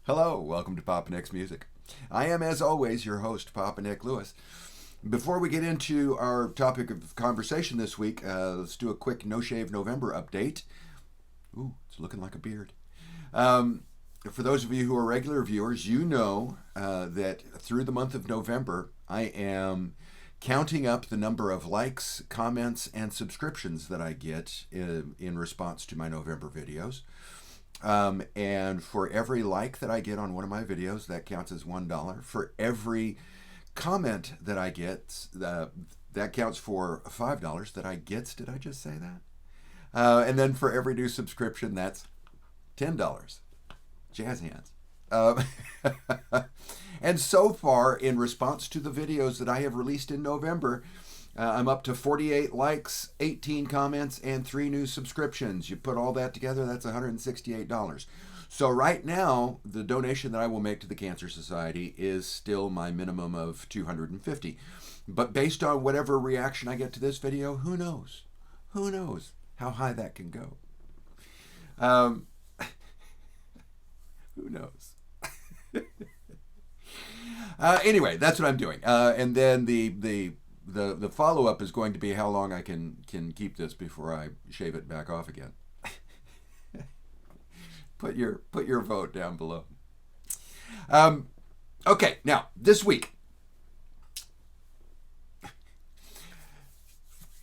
Hello, welcome to Papa Nick's Music. I am, as always, your host, Papa Nick Lewis. Before we get into our topic of conversation this week, let's do a quick No Shave November update. Ooh, it's looking like a beard. For those of you who are regular viewers, you know that through the month of November, I am counting up the number of likes, comments, and subscriptions that I get in response to my November videos. And for every like that I get on one of my videos, that counts as $1. For every comment that I get, that counts for $5 that I get. Did I just say that? And then for every new subscription, that's $10. Jazz hands. And so far, in response to the videos that I have released in November, I'm up to 48 likes, 18 comments, and 3 new subscriptions. You put all that together, that's $168. So right now, the donation that I will make to the Cancer Society is still my minimum of $250. But based on whatever reaction I get to this video, who knows? Who knows how high that can go? Who knows? Anyway, that's what I'm doing. And then the follow-up is going to be how long I can keep this before I shave it back off again. Put your vote down below. Okay, now, this week.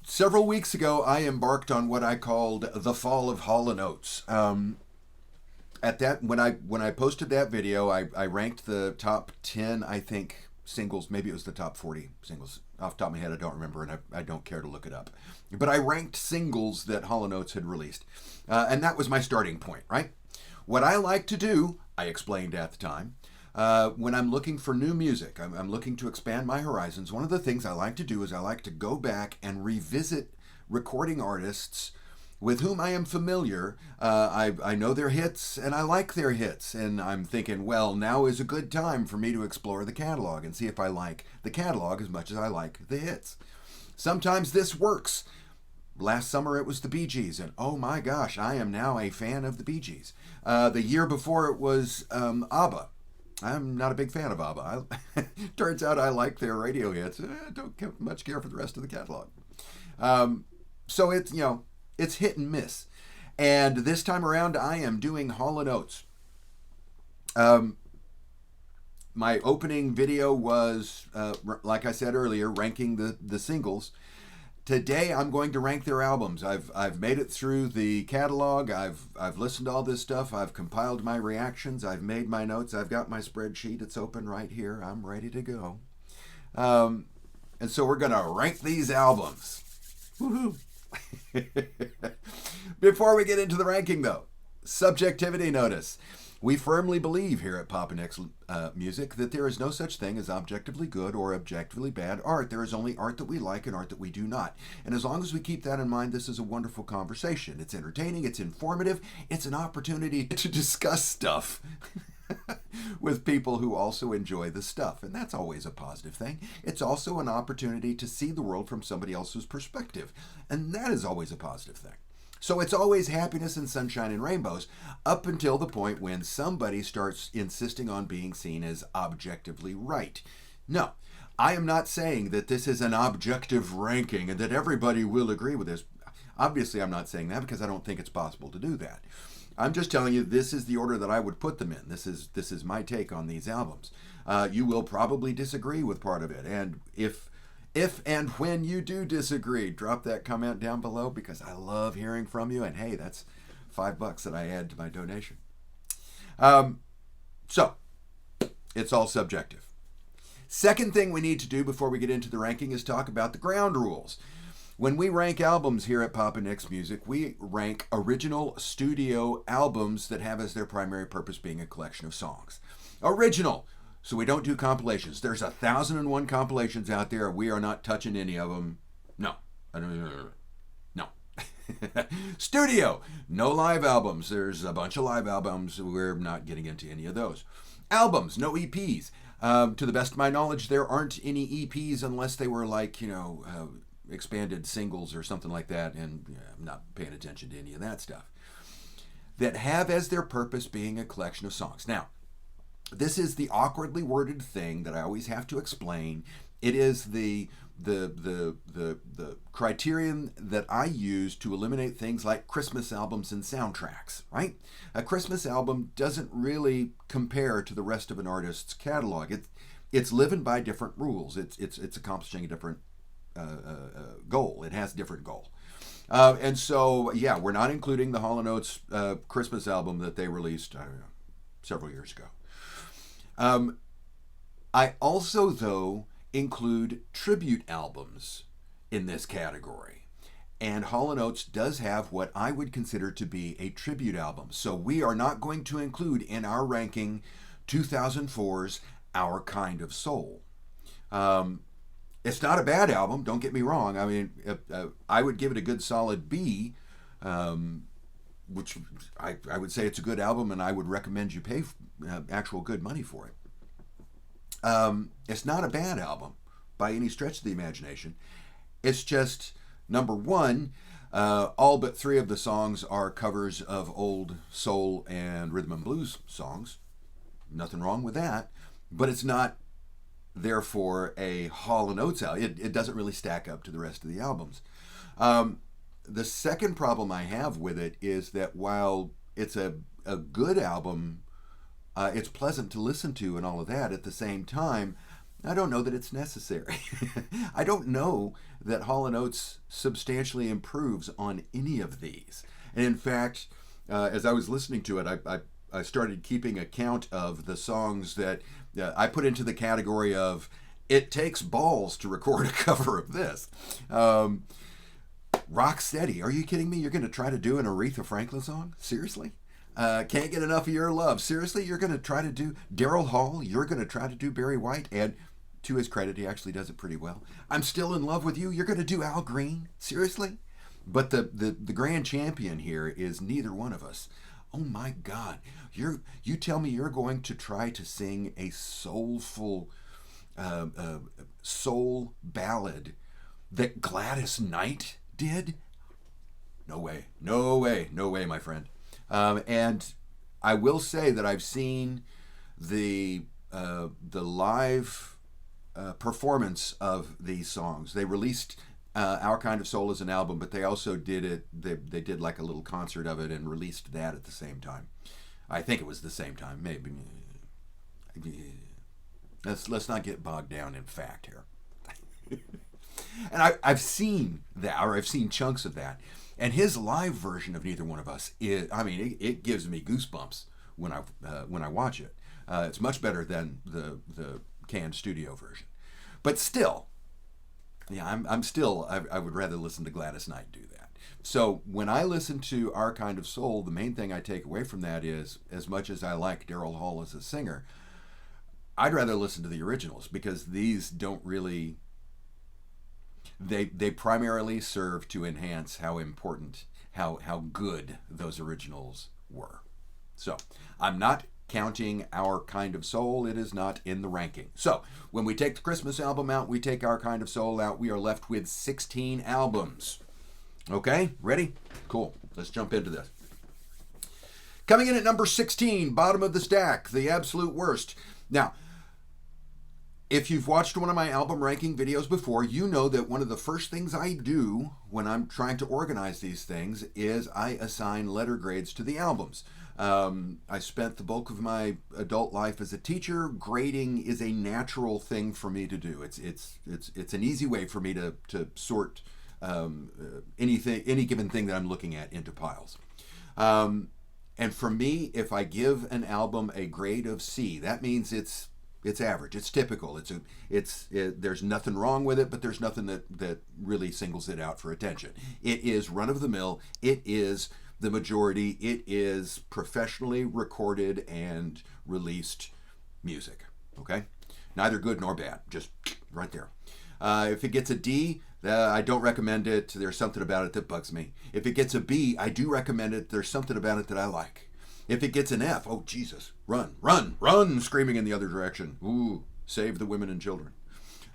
Several weeks ago, I embarked on what I called the Fall of Hall Oates. At that, when I posted that video, I ranked the top 10, I think, singles. Maybe it was the top 40 singles. Off the top of my head, I don't remember, and I don't care to look it up. But I ranked singles that Hall & Oates had released. And that was my starting point, right? What I like to do, I explained at the time, when I'm looking for new music, I'm looking to expand my horizons, one of the things I like to do is I like to go back and revisit recording artists with whom I am familiar. I know their hits, and I like their hits. And I'm thinking, well, now is a good time for me to explore the catalog and see if I like the catalog as much as I like the hits. Sometimes this works. Last summer it was the Bee Gees, and oh my gosh, I am now a fan of the Bee Gees. The year before it was ABBA. I'm not a big fan of ABBA. Turns out I like their radio hits. I don't much care for the rest of the catalog. So it's, it's hit and miss. And this time around, I am doing Hall & Oates. My opening video was, like I said earlier, ranking the singles. Today, I'm going to rank their albums. I've made it through the catalog. I've listened to all this stuff. I've compiled my reactions. I've made my notes. I've got my spreadsheet. It's open right here. I'm ready to go. And so we're going to rank these albums. Woohoo! Before we get into the ranking, though, subjectivity notice. We firmly believe here at Papa Nick's Music that there is no such thing as objectively good or objectively bad art. There is only art that we like and art that we do not. And as long as we keep that in mind, this is a wonderful conversation. It's entertaining, it's informative, it's an opportunity to discuss stuff with people who also enjoy the stuff. And that's always a positive thing. It's also an opportunity to see the world from somebody else's perspective. And that is always a positive thing. So it's always happiness and sunshine and rainbows up until the point when somebody starts insisting on being seen as objectively right. No, I am not saying that this is an objective ranking and that everybody will agree with this. Obviously, I'm not saying that because I don't think it's possible to do that. I'm just telling you this is the order that I would put them in. This is my take on these albums. You will probably disagree with part of it, and if and when you do disagree, drop that comment down below because I love hearing from you. And hey, that's $5 that I add to my donation. So it's all subjective. Second thing we need to do before we get into the ranking is talk about the ground rules. When we rank albums here at Papa Nick's Music, we rank original studio albums that have as their primary purpose being a collection of songs. Original. So we don't do compilations. There's 1,001 compilations out there. We are not touching any of them. No. No. Studio. No live albums. There's a bunch of live albums. We're not getting into any of those. Albums. No EPs. To the best of my knowledge, there aren't any EPs unless they were like, expanded singles or something like that. And I'm not paying attention to any of that stuff. That have as their purpose being a collection of songs. Now, This is the awkwardly worded thing that I always have to explain. It is the criterion that I use to eliminate things like Christmas albums and soundtracks, right? A Christmas album doesn't really compare to the rest of an artist's catalog. It's living by different rules. It's accomplishing a different goal. It has different goal. And so, yeah, we're not including the Hall & Oates Christmas album that they released, I don't know, several years ago. I also, though, include tribute albums in this category. And Hall & Oates does have what I would consider to be a tribute album. So we are not going to include in our ranking 2004's Our Kind of Soul. It's not a bad album, don't get me wrong. I mean, I would give it a good solid B, which I would say it's a good album, and I would recommend you pay actual good money for it. It's not a bad album by any stretch of the imagination. It's just, number one, all but 3 of the songs are covers of old soul and rhythm and blues songs. Nothing wrong with that, but it's not therefore a Hall & Oates album. It doesn't really stack up to the rest of the albums. The second problem I have with it is that while it's a good album, it's pleasant to listen to and all of that, at the same time, I don't know that it's necessary. I don't know that Hall & Oates substantially improves on any of these. And in fact, as I was listening to it, I started keeping account of the songs that I put into the category of, it takes balls to record a cover of this. Rock Steady. Are you kidding me? You're going to try to do an Aretha Franklin song? Seriously? Can't Get Enough of Your Love. Seriously? You're going to try to do Daryl Hall? You're going to try to do Barry White? And to his credit, he actually does it pretty well. I'm Still in Love with You. You're going to do Al Green? Seriously? But the grand champion here is neither one of us. Oh my God. You tell me you're going to try to sing a soulful soul ballad that Gladys Knight did? No way. No way. No way, my friend. And I will say that I've seen the live performance of these songs. They released Our Kind of Soul as an album, but they also did it. They did like a little concert of it and released that at the same time. I think it was the same time. Maybe. Let's not get bogged down in fact here. And I've seen that, or I've seen chunks of that. And his live version of Neither One of Us is, I mean, it gives me goosebumps when I watch it. It's much better than the canned studio version. But still, yeah, I would rather listen to Gladys Knight do that. So when I listen to Our Kind of Soul, the main thing I take away from that is, as much as I like Daryl Hall as a singer, I'd rather listen to the originals, because these don't really... They primarily serve to enhance how important, how good those originals were. So I'm not counting Our Kind of Soul. It is not in the ranking. So when we take the Christmas album out, we take Our Kind of Soul out, we are left with 16 albums. Okay, ready? Cool. Let's jump into this. Coming in at number 16, bottom of the stack, the absolute worst. Now, if you've watched one of my album ranking videos before, you know that one of the first things I do when I'm trying to organize these things is I assign letter grades to the albums. I spent the bulk of my adult life as a teacher. Grading is a natural thing for me to do. It's an easy way for me to sort any given thing that I'm looking at into piles. And for me, if I give an album a grade of C, that means it's average. It's typical. There's nothing wrong with it, but there's nothing that really singles it out for attention. It is run of the mill. It is the majority. It is professionally recorded and released music. Okay, neither good nor bad. Just right there. If it gets a D, I don't recommend it. There's something about it that bugs me. If it gets a B, I do recommend it. There's something about it that I like. If it gets an F, oh Jesus, run, run, run, screaming in the other direction. Ooh, save the women and children.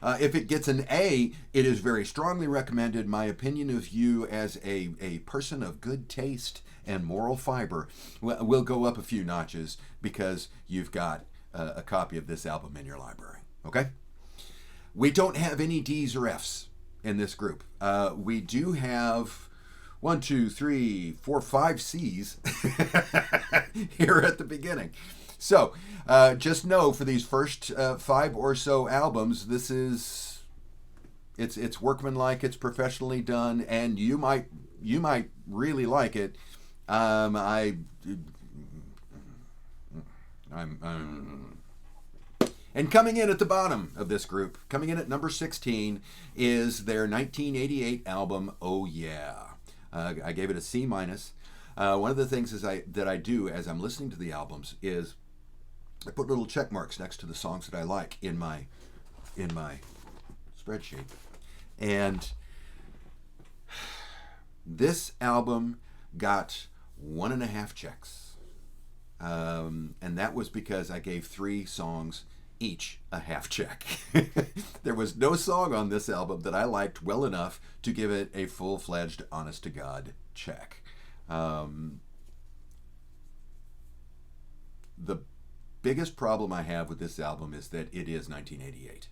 If it gets an A, it is very strongly recommended. My opinion of you as a person of good taste and moral fiber will go up a few notches, because you've got a copy of this album in your library. Okay? We don't have any D's or F's in this group. We do have 1, 2, 3, 4, 5 C's here at the beginning. So just know for these first 5 or so albums, this is it's workmanlike, it's professionally done, and you might really like it. And coming in at the bottom of this group, coming in at number 16, is their 1988 album, Oh Yeah. I gave it a C minus. One of the things that I do as I'm listening to the albums is I put little check marks next to the songs that I like in my spreadsheet. And this album got 1.5 checks. And that was because I gave 3 songs each a half check. There was no song on this album that I liked well enough to give it a full-fledged, honest-to-God check. The biggest problem I have with this album is that it is 1988.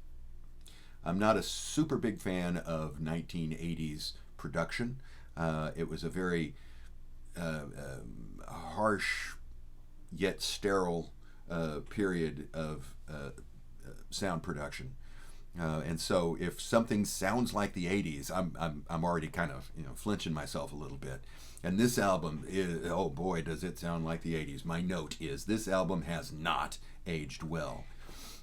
I'm not a super big fan of 1980s production. It was a very harsh yet sterile period of sound production, and so if something sounds like the 80s, I'm already kind of flinching myself a little bit. And this album is, oh boy, does it sound like the 80s. My note is this album has not aged well.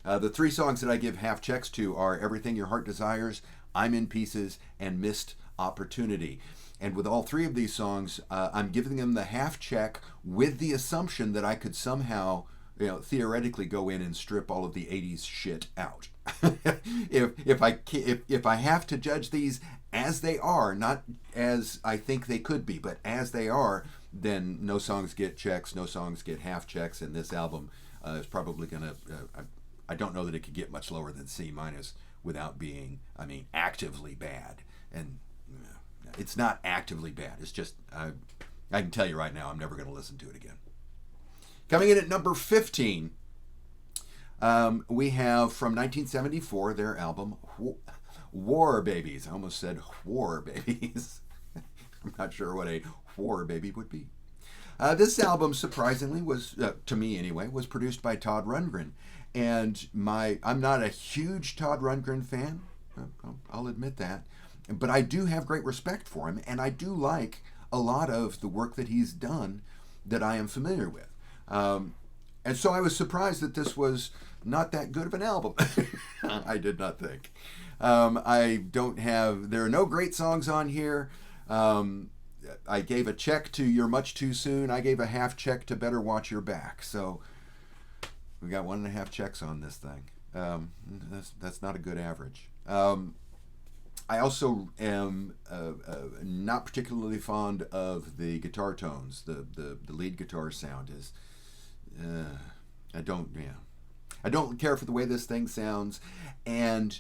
The 3 songs that I give half checks to are Everything Your Heart Desires, I'm in Pieces, and Missed Opportunity. And with all 3 of these songs, I'm giving them the half check with the assumption that I could somehow theoretically go in and strip all of the 80s shit out. if I have to judge these as they are, not as I think they could be, but as they are, then no songs get checks, no songs get half checks, and this album is probably gonna. I don't know that it could get much lower than C minus without being, actively bad. And it's not actively bad. It's just I can tell you right now, I'm never going to listen to it again. Coming in at number 15, we have from 1974 their album War Babies. I almost said War Babies. I'm not sure what a war baby would be. This album, surprisingly, was to me anyway, was produced by Todd Rundgren, and I'm not a huge Todd Rundgren fan. I'll admit that, but I do have great respect for him, and I do like a lot of the work that he's done that I am familiar with. And so I was surprised that this was not that good of an album. I did not think. There are no great songs on here. I gave a check to You're Much Too Soon. I gave a half check to Better Watch Your Back. So we got 1.5 checks on this thing. That's not a good average. I also am not particularly fond of the guitar tones. The lead guitar sound is. I don't care for the way this thing sounds, and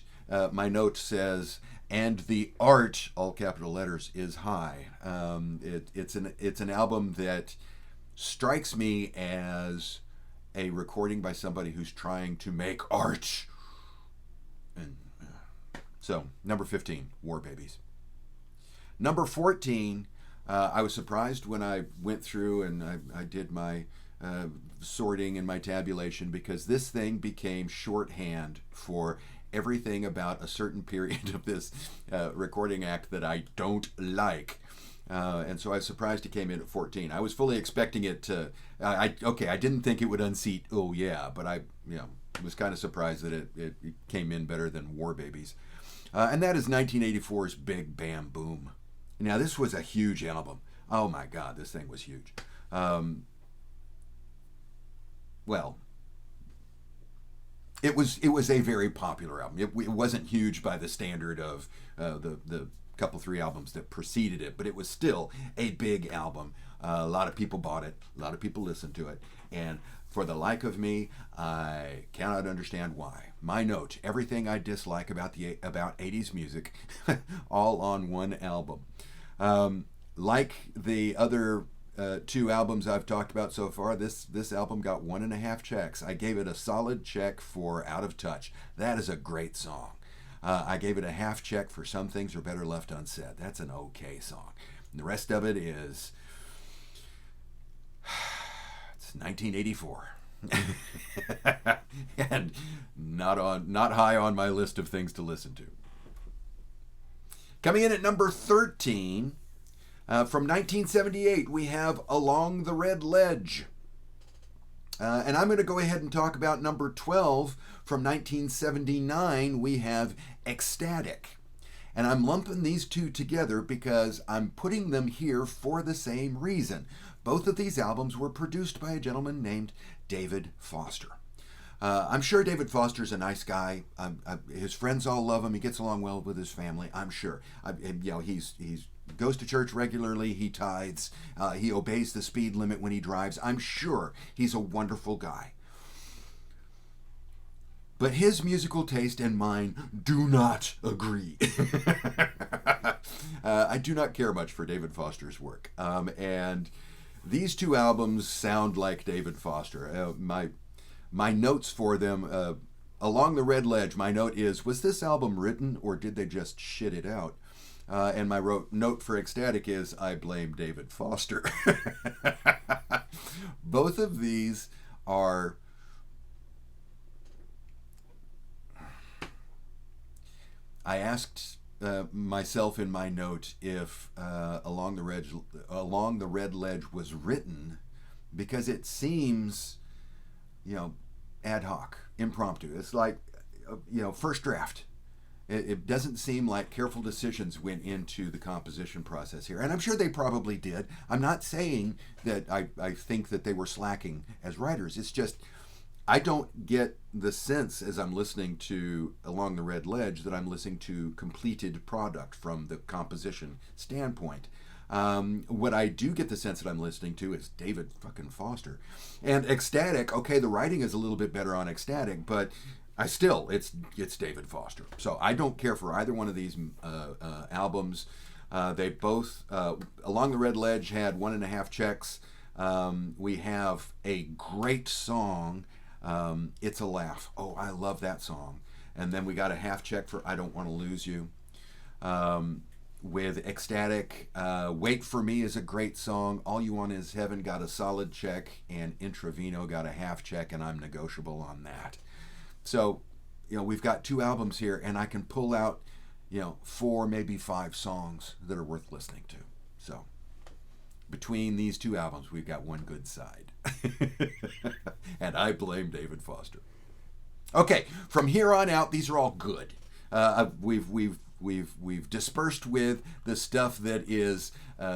my note says, and the art, all capital letters, is high. It's an album that strikes me as a recording by somebody who's trying to make art. And so, number 15, War Babies. Number 14, I was surprised when I went through and I did my sorting and my tabulation, because this thing became shorthand for everything about a certain period of this recording act that I don't like. And so I was surprised it came in at 14. I was fully expecting it to. I didn't think it would unseat Oh Yeah, but I was kind of surprised that it came in better than War Babies. And that is 1984's Big Bam Boom. Now this was a huge album. Oh my God, this thing was huge. Well, it was a very popular album. It wasn't huge by the standard of the couple 3 albums that preceded it, but it was still a big album. A lot of people bought it. A lot of people listened to it. And for the like of me, I cannot understand why. My note, everything I dislike about 80s music, all on one album. Like the other two albums I've talked about so far, this album got 1.5 checks. I gave it a solid check for Out of Touch. That is a great song. I gave it a half check for Some Things Are Better Left Unsaid. That's an okay song. And the rest of it is... it's 1984. And not high on my list of things to listen to. Coming in at number 13, from 1978, we have Along the Red Ledge. And I'm going to go ahead and talk about number 12. From 1979, we have Ecstatic. And I'm lumping these two together because I'm putting them here for the same reason. Both of these albums were produced by a gentleman named David Foster. I'm sure David Foster's a nice guy. His friends all love him. He gets along well with his family, I'm sure. He's goes to church regularly. He tithes. He obeys the speed limit when he drives. I'm sure he's a wonderful guy. But his musical taste and mine do not agree. I do not care much for David Foster's work. And these two albums sound like David Foster. My notes for them, Along the Red Ledge, my note is, was this album written or did they just shit it out? And my note for Ecstatic is, I blame David Foster. Both of these are... I asked myself in my note if Along the Red Ledge was written, because it seems, ad hoc, impromptu. It's like, first draft. It doesn't seem like careful decisions went into the composition process here. And I'm sure they probably did. I'm not saying that I think that they were slacking as writers. It's just, I don't get the sense as I'm listening to Along the Red Ledge that I'm listening to completed product from the composition standpoint. What I do get the sense that I'm listening to is David fucking Foster. And Ecstatic, okay, the writing is a little bit better on Ecstatic, but it's David Foster. So I don't care for either one of these albums. They both, Along the Red Ledge had 1.5 checks. We have a great song, It's a Laugh. Oh, I love that song. And then we got a half check for I Don't Want to Lose You. With Ecstatic, Wait For Me is a great song. All You Want Is Heaven got a solid check, and Intravino got a half check, and I'm negotiable on that. So, we've got two albums here, and I can pull out, 4, maybe 5 songs that are worth listening to. So, between these two albums, we've got one good side. And I blame David Foster. Okay, from here on out, these are all good. We've dispersed with the stuff that is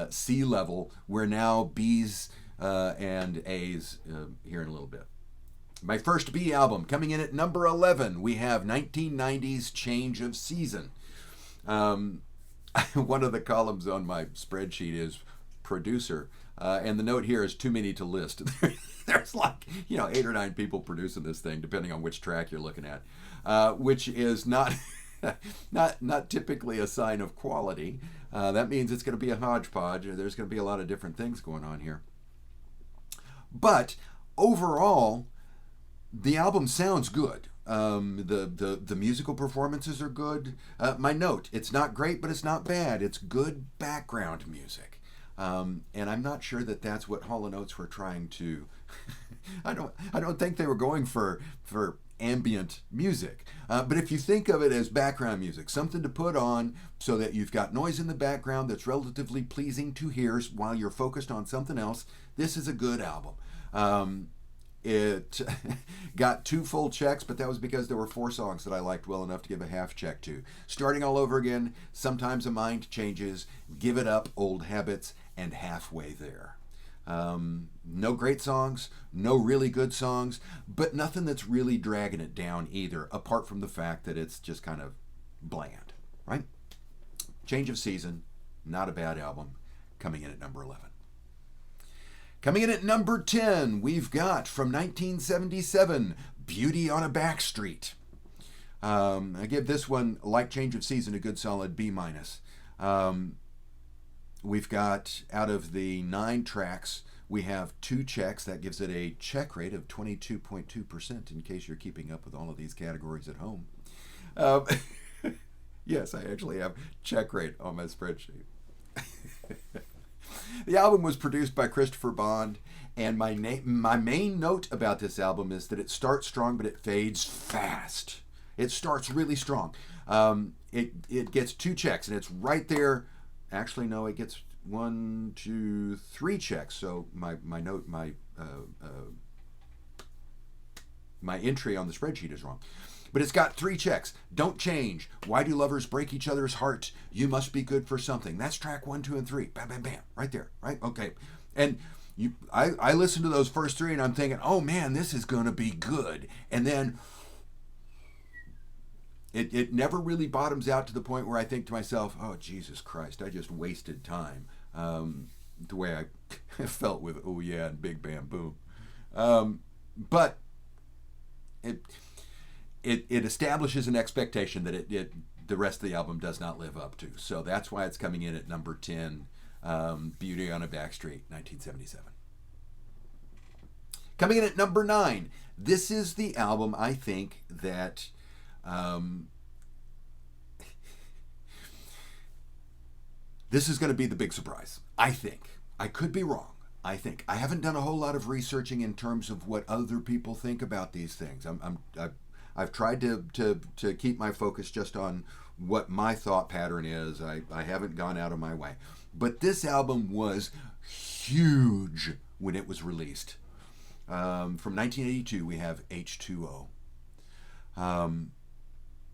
C level. We're now B's and A's here in a little bit. My first B album, coming in at number 11, we have 1990's Change of Season. One of the columns on my spreadsheet is producer, and the note here is too many to list. There's 8 or 9 people producing this thing, depending on which track you're looking at, which is not not typically a sign of quality. That means it's going to be a hodgepodge. There's going to be a lot of different things going on here. But overall, the album sounds good. The musical performances are good. My note, it's not great, but it's not bad. It's good background music. And I'm not sure that that's what Hall & Oates were trying to... I don't think they were going for ambient music. But if you think of it as background music, something to put on so that you've got noise in the background that's relatively pleasing to ears while you're focused on something else, this is a good album. It got 2 full checks, but that was because there were 4 songs that I liked well enough to give a half check to. Starting All Over Again, Sometimes a Mind Changes, Give It Up, Old Habits, and Halfway There. No great songs, no really good songs, but nothing that's really dragging it down either, apart from the fact that it's just kind of bland, right? Change of Season, not a bad album, coming in at number 11. Coming in at number 10, we've got from 1977, Beauty on a Back Street. I give this one, like Change of Season, a good solid B-. we've got, out of the 9 tracks, we have 2 checks. That gives it a check rate of 22.2%, in case you're keeping up with all of these categories at home. Um, yes, I actually have check rate on my spreadsheet. The album was produced by Christopher Bond, and my main note about this album is that it starts strong, but it fades fast. It starts really strong. It gets 2 checks, and it's right there. Actually, no, it gets 1, 2, 3 checks. So my entry on the spreadsheet is wrong. But it's got 3 checks. Don't change. Why do lovers break each other's heart? You must be good for something. That's track 1, 2, and 3. Bam, bam, bam. Right there. Right? Okay. And I listened to those first 3 and I'm thinking, oh man, this is going to be good. And then it never really bottoms out to the point where I think to myself, oh, Jesus Christ, I just wasted time. The way I felt with Oh Yeah and Big Bam Boom. But it establishes an expectation that the rest of the album does not live up to. So that's why it's coming in at number 10, Beauty on a Backstreet, 1977. Coming in at number 9, this is the album I think that this is going to be the big surprise. I think. I could be wrong. I think. I haven't done a whole lot of researching in terms of what other people think about these things. I've tried to keep my focus just on what my thought pattern is. I haven't gone out of my way. But this album was huge when it was released. From 1982, we have H2O.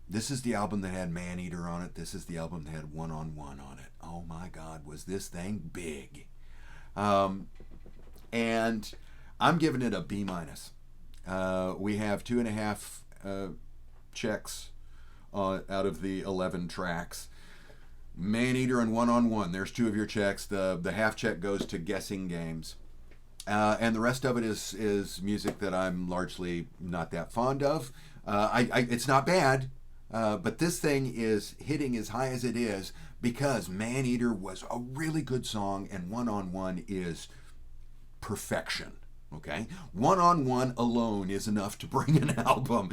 This is the album that had Maneater on it. This is the album that had One on One on it. Oh my God, was this thing big. And I'm giving it a B-. We have 2.5 checks out of the 11 tracks. Maneater and One on One. There's 2 of your checks. The half check goes to Guessing Games. And the rest of it is music that I'm largely not that fond of. It's not bad, but this thing is hitting as high as it is because Maneater was a really good song, and One on One is perfection. Okay, One on One alone is enough to bring an album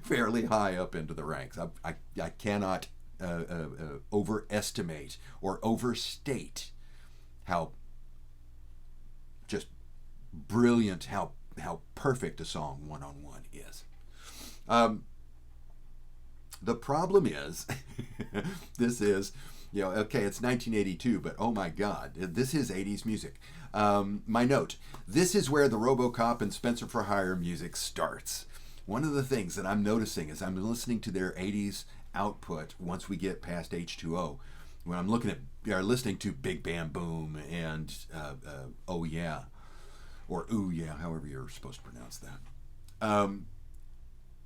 fairly high up into the ranks. I cannot overestimate or overstate how just brilliant, how perfect a song One on One is. The problem is, this is, okay, it's 1982, but oh my God, this is 80s music. My note, this is where the RoboCop and Spencer for Hire music starts. One of the things that I'm noticing as I'm listening to their 80s output, once we get past H2O, when I'm listening to Big Bam Boom and Oh Yeah, or Ooh Yeah, however you're supposed to pronounce that.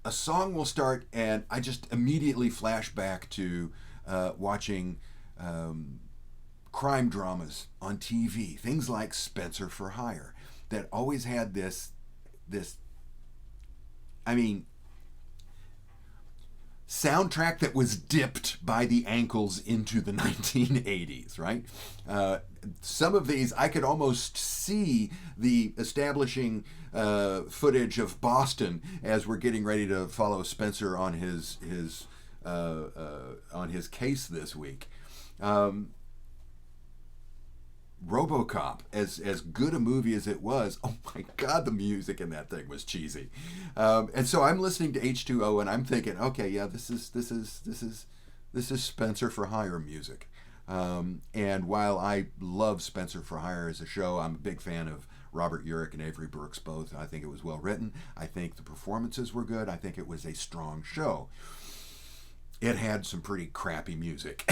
A song will start and I just immediately flash back to watching crime dramas on TV, things like Spencer for Hire, that always had this soundtrack that was dipped by the ankles into the 1980s, right? Some of these, I could almost see the establishing footage of Boston as we're getting ready to follow Spencer on his case this week. RoboCop, as good a movie as it was, oh my God, the music in that thing was cheesy. And so I'm listening to H2O and I'm thinking, okay, yeah, this is Spencer for Hire music. And while I love Spencer for Hire as a show, I'm a big fan of Robert Urich and Avery Brooks both. I think it was well written. I think the performances were good. I think it was a strong show. It had some pretty crappy music.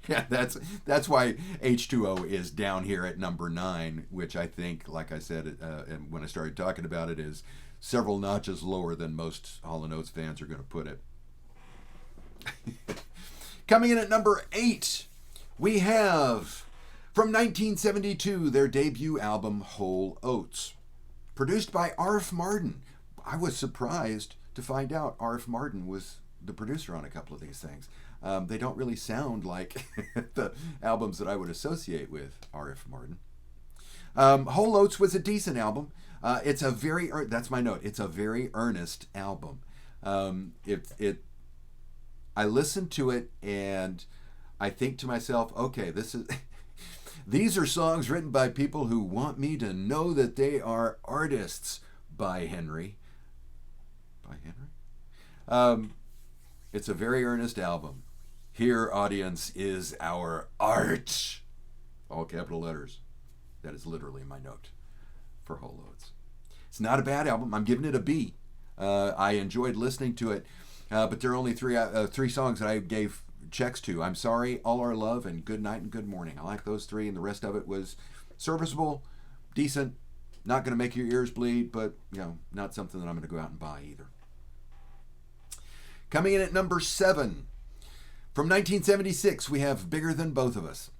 Yeah, that's why H2O is down here at number 9, which I think, like I said, and when I started talking about it, is several notches lower than most Hall & Oates fans are going to put it. Coming in at number 8, we have, from 1972, their debut album, Whole Oats, produced by Arf Mardin. I was surprised to find out Arf Mardin was the producer on a couple of these things. They don't really sound like the albums that I would associate with R.F. Martin. Hall Oates was a decent album. It's a very that's my note. It's a very earnest album. I listen to it and I think to myself, okay, this is these are songs written by people who want me to know that they are artists. By Henry. It's a very earnest album. Here, audience, is our art. All capital letters. That is literally my note for Hall Oates. It's not a bad album. I'm giving it a B. I enjoyed listening to it, but there are only three songs that I gave checks to. I'm Sorry, All Our Love, and Good Night and Good Morning. I like those three, and the rest of it was serviceable, decent, not going to make your ears bleed, but not something that I'm going to go out and buy either. Coming in at number 7, from 1976, we have Bigger Than Both of Us.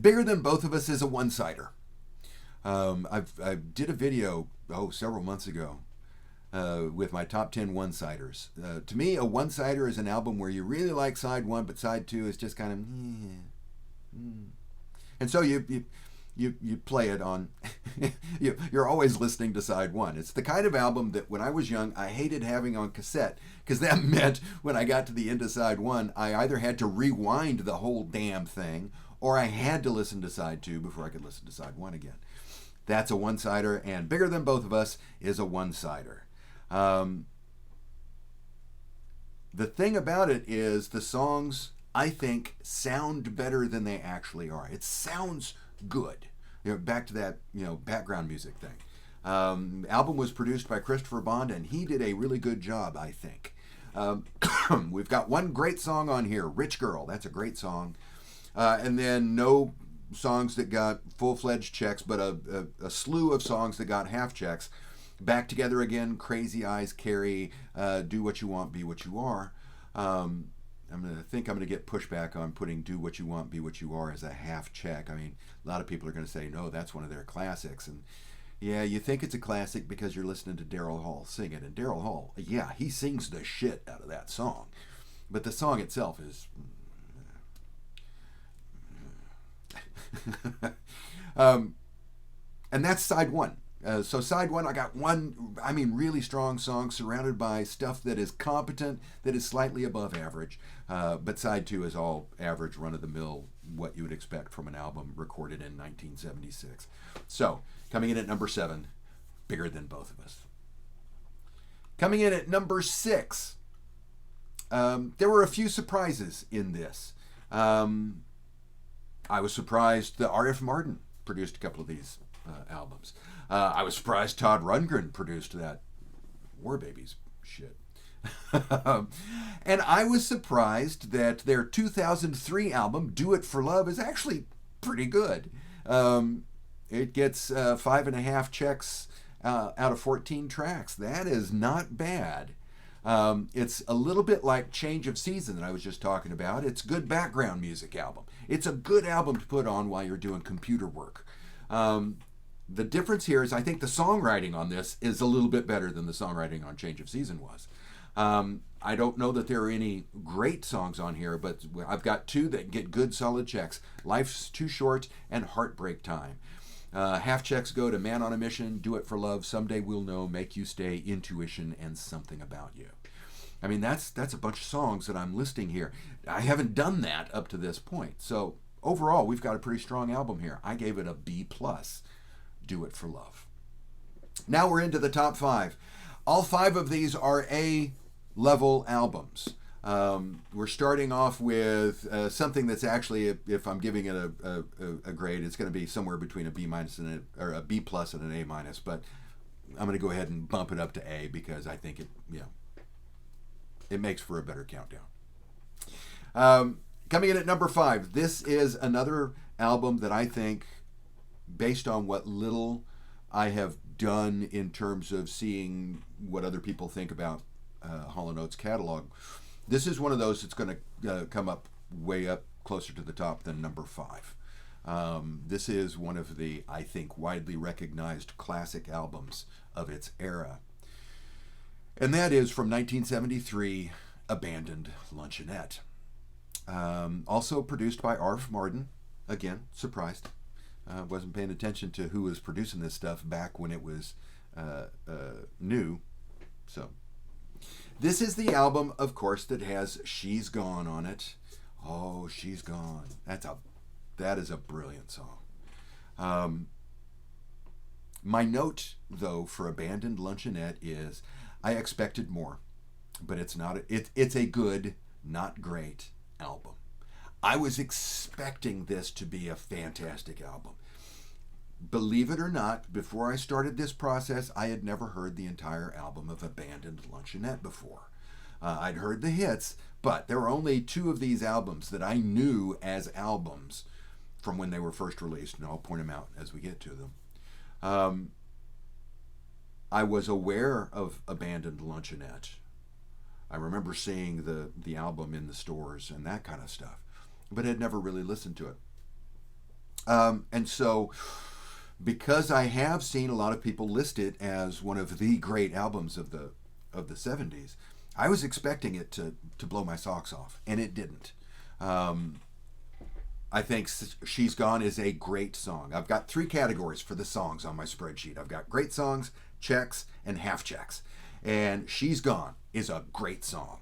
Bigger Than Both of Us is a one-sider. I did a video several months ago with my top 10 one-siders. To me, a one-sider is an album where you really like side 1, but side 2 is just kind of and so you play it on you're always listening to side 1. It's the kind of album that when I was young I hated having on cassette, because that meant when I got to the end of side 1 I either had to rewind the whole damn thing or I had to listen to side 2 before I could listen to side 1 again. That's a one-sider, and Bigger Than Both of Us is a one-sider. The thing about it is the songs, I think, sound better than they actually are. It sounds good. Back to that, background music thing. Album was produced by Christopher Bond, and he did a really good job, I think. We've got one great song on here, Rich Girl. That's a great song. And then no songs that got full-fledged checks, but a slew of songs that got half checks. Back Together Again, Crazy Eyes, Carrie, Do What You Want, Be What You Are. I'm going to get pushback on putting Do What You Want, Be What You Are as a half check. I mean, a lot of people are going to say, no, that's one of their classics. And yeah, you think it's a classic because you're listening to Daryl Hall sing it. And Daryl Hall, yeah, he sings the shit out of that song. But the song itself is... and that's side 1. So side 1, I got one, really strong song surrounded by stuff that is competent, that is slightly above average. But side 2 is all average, run-of-the-mill, what you would expect from an album recorded in 1976. So, coming in at number 7, Bigger Than Both of Us. Coming in at number 6, there were a few surprises in this. I was surprised that R.F. Martin produced a couple of these albums. I was surprised Todd Rundgren produced that War Babies shit. And I was surprised that their 2003 album, Do It For Love, is actually pretty good. It gets 5.5 checks out of 14 tracks. That is not bad. It's a little bit like Change of Season that I was just talking about. It's good background music album. It's a good album to put on while you're doing computer work. The difference here is I think the songwriting on this is a little bit better than the songwriting on Change of Season was. I don't know that there are any great songs on here, but I've got 2 that get good solid checks. Life's Too Short and Heartbreak Time. Half checks go to Man on a Mission, Do It For Love, Someday We'll Know, Make You Stay, Intuition, and Something About You. I mean, that's a bunch of songs that I'm listing here. I haven't done that up to this point. So overall, we've got a pretty strong album here. I gave it a B+, Do It For Love. Now we're into the top 5. All 5 of these are A-level albums. We're starting off with something that's actually, if I'm giving it a grade, it's going to be somewhere between a B- and a B+ and an A-. But I'm going to go ahead and bump it up to A because I think it makes for a better countdown. Coming in at number 5, this is another album that I think, based on what little I have done in terms of seeing what other people think about Hall & Oates' catalog, this is one of those that's going to come up way up closer to the top than number 5. This is one of the, I think, widely recognized classic albums of its era. And that is from 1973, Abandoned Luncheonette. Also produced by Arv Marden. Again, surprised. Wasn't paying attention to who was producing this stuff back when it was new. So, this is the album, of course, that has She's Gone on it. Oh, She's Gone. That is a brilliant song. My note, though, for Abandoned Luncheonette is I expected more, but it's not. It's a good, not great album. I was expecting this to be a fantastic album. Believe it or not, before I started this process, I had never heard the entire album of Abandoned Luncheonette before. I'd heard the hits, but there were only 2 of these albums that I knew as albums from when they were first released, and I'll point them out as we get to them. I was aware of Abandoned Luncheonette. I remember seeing the album in the stores and that kind of stuff, but had never really listened to it. And so, because I have seen a lot of people list it as one of the great albums of the 70s, I was expecting it to blow my socks off, and it didn't. I think She's Gone is a great song. I've got 3 categories for the songs on my spreadsheet. I've got great songs, checks, and half checks. And She's Gone is a great song.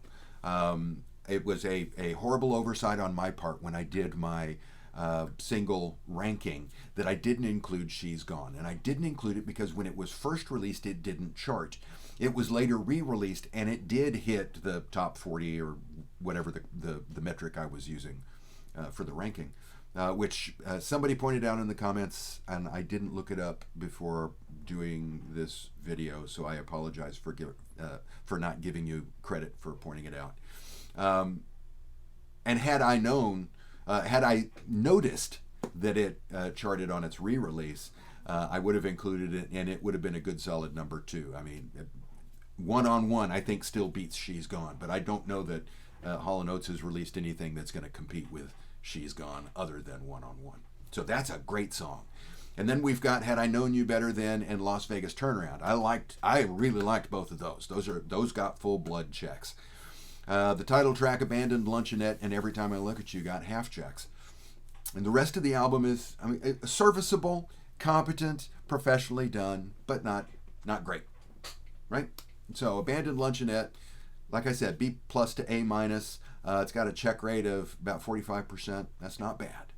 It was a horrible oversight on my part when I did my single ranking that I didn't include She's Gone. And I didn't include it because when it was first released, it didn't chart. It was later re-released, and it did hit the top 40 or whatever the metric I was using for the ranking, which somebody pointed out in the comments, and I didn't look it up before doing this video, so I apologize for not giving you credit for pointing it out. And had I noticed that it charted on its re-release, I would have included it, and it would have been a good solid number 2. I mean, one-on-one, I think still beats She's Gone, but I don't know that Hall & Oates has released anything that's going to compete with She's Gone other than One-on-One. So that's a great song. And then we've got Had I Known You Better Then and Las Vegas Turnaround. I really liked both of those. Those got full blood checks. The title track, Abandoned Luncheonette, and Every Time I Look at You got half checks. And the rest of the album is, serviceable, competent, professionally done, but not great, right? So Abandoned Luncheonette, like I said, B+ to A-. It's got a check rate of about 45%. That's not bad.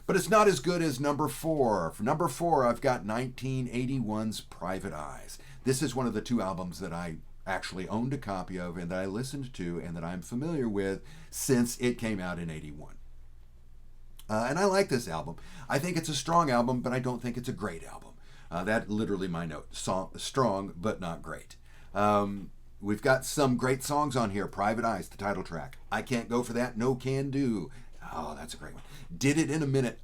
But it's not as good as number 4. For number 4, I've got 1981's Private Eyes. This is one of the 2 albums that I actually owned a copy of and that I listened to and that I'm familiar with since it came out in 81. And I like this album. I think it's a strong album, but I don't think it's a great album. That's literally my note. Strong, but not great. We've got some great songs on here. Private Eyes, the title track. I Can't Go For That, No Can Do. Oh, that's a great one. Did It In A Minute.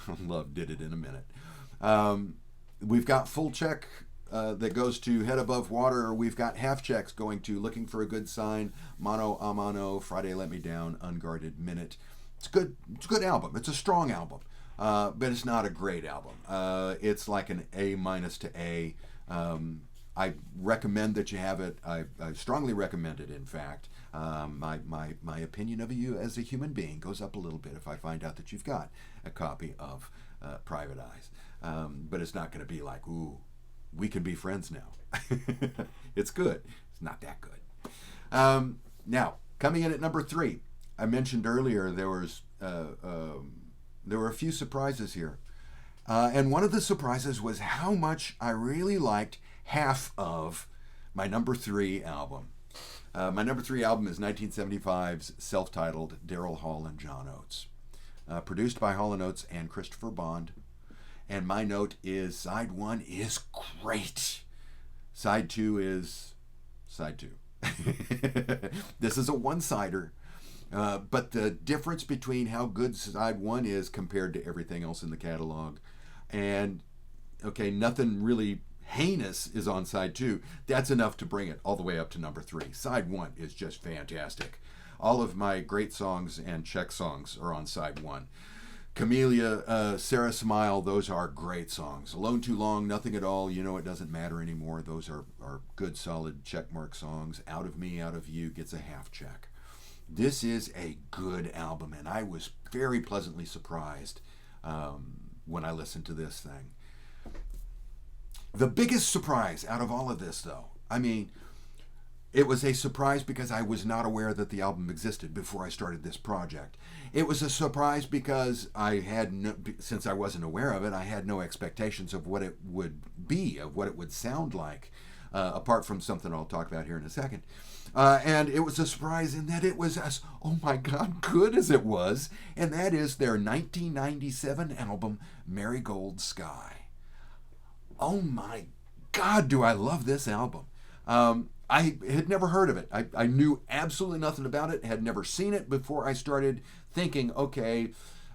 I love Did It In A Minute. We've got full check that goes to Head Above Water. We've got half checks going to Looking For a Good Sign, Mano a Mano, Friday Let Me Down, Unguarded Minute. It's good. It's a good album. It's a strong album, but it's not a great album. It's like an A- to A. I recommend that you have it. I strongly recommend it, in fact. My opinion of you as a human being goes up a little bit if I find out that you've got a copy of Private Eyes. But it's not going to be like, ooh, we can be friends now. It's good. It's not that good. Now, coming in at number 3, I mentioned earlier there were a few surprises here. And one of the surprises was how much I really liked half of my number 3 album. My number 3 album is 1975's self-titled Daryl Hall and John Oates, produced by Hall & Oates and Christopher Bond. And my note is side 1 is great. Side 2 is side 2. This is a one-sider, but the difference between how good side 1 is compared to everything else in the catalog, and okay, nothing really heinous is on side 2, that's enough to bring it all the way up to number 3. Side 1 is just fantastic. All of my great songs and check songs are on side 1. Camellia, Sarah Smile, those are great songs. Alone Too Long, Nothing at All, You Know It Doesn't Matter Anymore. Those are good, solid checkmark songs. Out of Me, Out of You gets a half check. This is a good album, and I was very pleasantly surprised when I listened to this thing. The biggest surprise out of all of this, though, I mean, it was a surprise because I was not aware that the album existed before I started this project. It was a surprise because since I wasn't aware of it, I had no expectations of what it would be, of what it would sound like, apart from something I'll talk about here in a second. And it was a surprise in that it was as, oh my God, good as it was, and that is their 1997 album, Marigold Sky. Oh my God, do I love this album. I had never heard of it. I knew absolutely nothing about it, had never seen it before I started thinking, okay,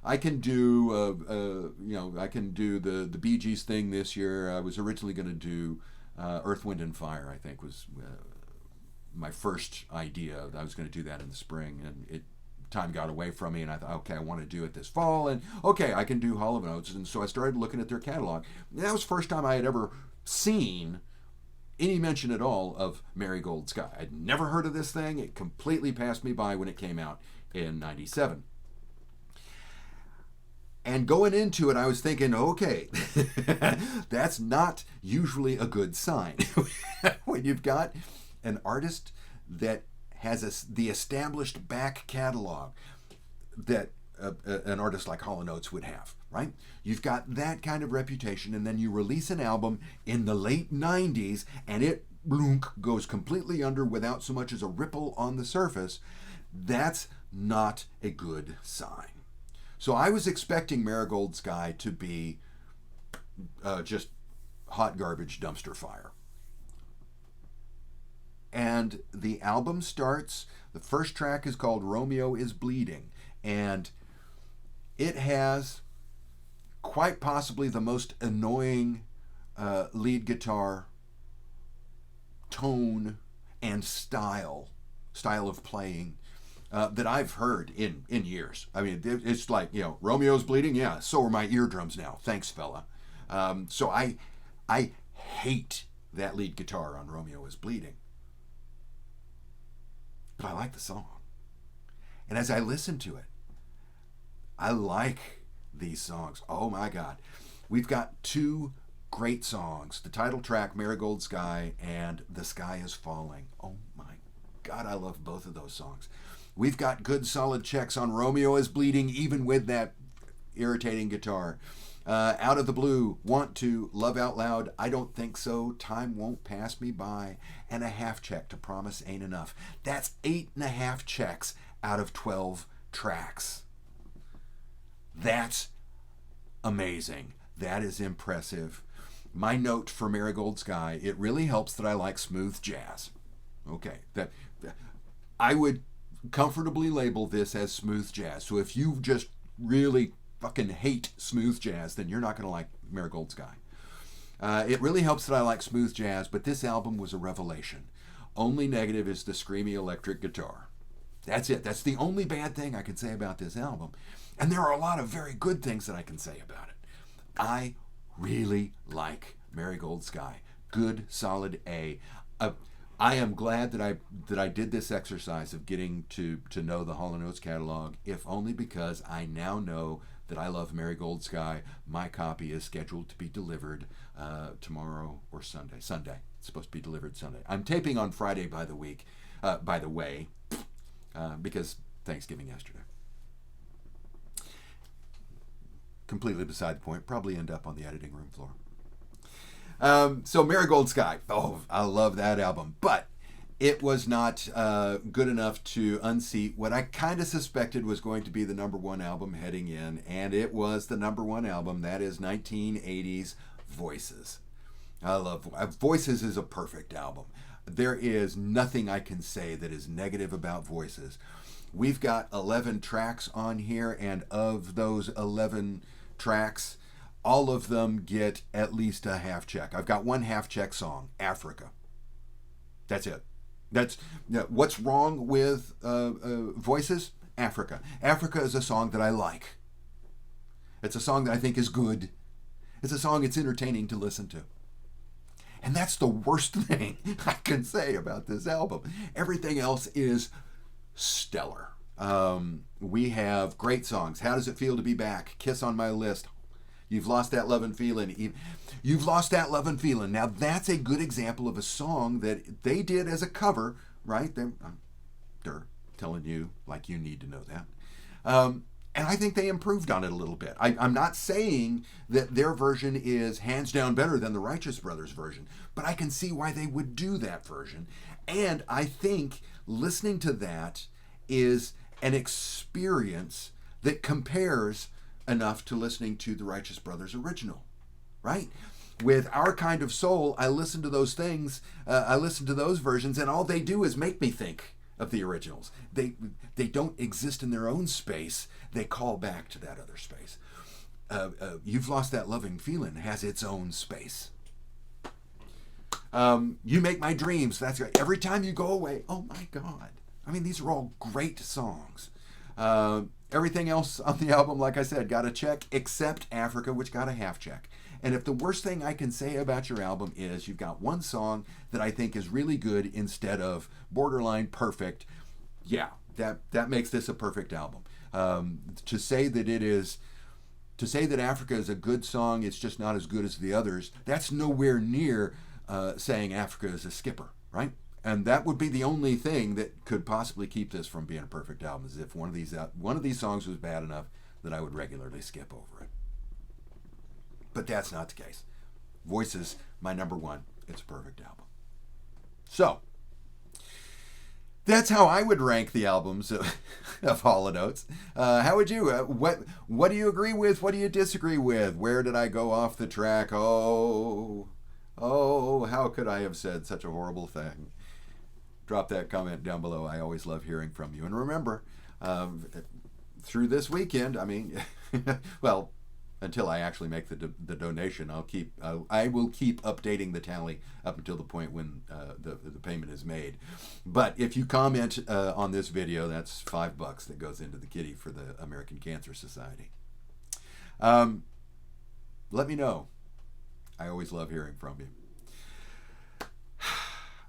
I can do, I can do the Bee Gees thing this year. I was originally going to do Earth, Wind, and Fire, I think was my first idea. I was going to do that in the spring, and time got away from me, and I thought, okay, I want to do it this fall, and okay, I can do Hall & Oates. And so I started looking at their catalog. And that was the first time I had ever seen any mention at all of Marigold Sky. I'd never heard of this thing. It completely passed me by when it came out in 97. And going into it, I was thinking, okay, that's not usually a good sign. When you've got an artist that has the established back catalog that an artist like Hall & Oates would have, right? You've got that kind of reputation, and then you release an album in the late 90s, and it goes completely under without so much as a ripple on the surface. That's not a good sign. So I was expecting Marigold Sky to be just hot garbage dumpster fire. And the album starts, the first track is called Romeo is Bleeding, and it has quite possibly the most annoying lead guitar tone and style of playing that I've heard in years. I mean, it's like, Romeo's bleeding, yeah, so are my eardrums now, thanks fella. So I hate that lead guitar on Romeo is Bleeding. But I like the song. And as I listen to it, I like these songs. Oh my God. We've got two great songs. The title track, Marigold Sky, and The Sky is Falling. Oh my God, I love both of those songs. We've got good solid checks on Romeo is Bleeding, even with that irritating guitar. Out of the Blue, Want to, Love Out Loud, I Don't Think So, Time Won't Pass Me By, and a half check to Promise Ain't Enough. That's 8.5 checks out of 12 tracks. That's amazing. That is impressive. My note for Marigold Sky, it really helps that I like smooth jazz. Okay, that I would comfortably label this as smooth jazz. So if you just really fucking hate smooth jazz, then you're not going to like Marigold Sky. It really helps that I like smooth jazz, but this album was a revelation. Only negative is the screamy electric guitar. That's it. That's the only bad thing I can say about this album. And there are a lot of very good things that I can say about it. I really like Marigold Sky. Good, solid A. I am glad that I did this exercise of getting to know the Hall & Oates catalog, if only because I now know that I love Marigold Sky. My copy is scheduled to be delivered tomorrow or Sunday. Sunday. It's supposed to be delivered Sunday. I'm taping on Friday, by the way, because Thanksgiving yesterday. Completely beside the point. Probably end up on the editing room floor. So Marigold Sky. Oh, I love that album. But it was not good enough to unseat what I kind of suspected was going to be the number one album heading in. And it was the number one album. That is 1980's Voices. I love Voices is a perfect album. There is nothing I can say that is negative about Voices. We've got 11 tracks on here, and of those 11 tracks, all of them get at least a half check. I've got one half check song, Africa. That's it. That's what's wrong with Voices? Africa. Africa is a song that I like. It's a song that I think is good. It's a song it's entertaining to listen to. And that's the worst thing I can say about this album. Everything else is stellar. We have great songs. How Does It Feel to Be Back? Kiss on My List. You've Lost That Lovin' Feeling. You've Lost That Lovin' Feeling. Now that's a good example of a song that they did as a cover, right? They're telling you like you need to know that. And I think they improved on it a little bit. I'm not saying that their version is hands down better than the Righteous Brothers version, but I can see why they would do that version. And I think listening to that is an experience that compares enough to listening to the Righteous Brothers original, right? With Our Kind of Soul, I listen to those things, I listen to those versions, and all they do is make me think of the originals. They don't exist in their own space. They call back to that other space. You've Lost That Loving Feeling has its own space. You Make My Dreams, that's great. Every Time You Go Away, oh my God. I mean, these are all great songs. Everything else on the album, like I said, got a check, except Africa, which got a half check. And if the worst thing I can say about your album is you've got one song that I think is really good instead of borderline perfect, yeah, that makes this a perfect album. To say that Africa is a good song, it's just not as good as the others, that's nowhere near saying Africa is a skipper, right? And that would be the only thing that could possibly keep this from being a perfect album, is if one of these songs was bad enough that I would regularly skip over it. But that's not the case. Voices, my number one. It's a perfect album. So, that's how I would rank the albums of Hall & Oates. How would you? What do you agree with? What do you disagree with? Where did I go off the track? Oh, how could I have said such a horrible thing? Drop that comment down below. I always love hearing from you. And remember, through this weekend, I mean, well, until I actually make the donation, I will keep updating the tally up until the point when the payment is made. But if you comment on this video, that's $5 that goes into the kitty for the American Cancer Society. Let me know. I always love hearing from you.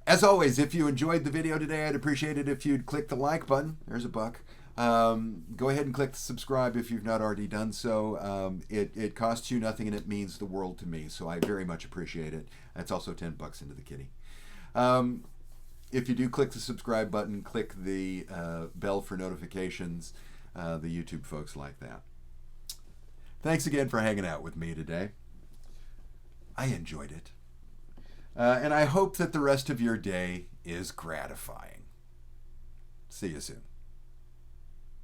As always, if you enjoyed the video today, I'd appreciate it if you'd click the like button. There's a buck. Go ahead and click the subscribe if you've not already done so. It costs you nothing and it means the world to me, so I very much appreciate it. That's also $10 into the kitty. If you do click the subscribe button, click the bell for notifications. The YouTube folks like that. Thanks again for hanging out with me today. I enjoyed it. And I hope that the rest of your day is gratifying. See you soon.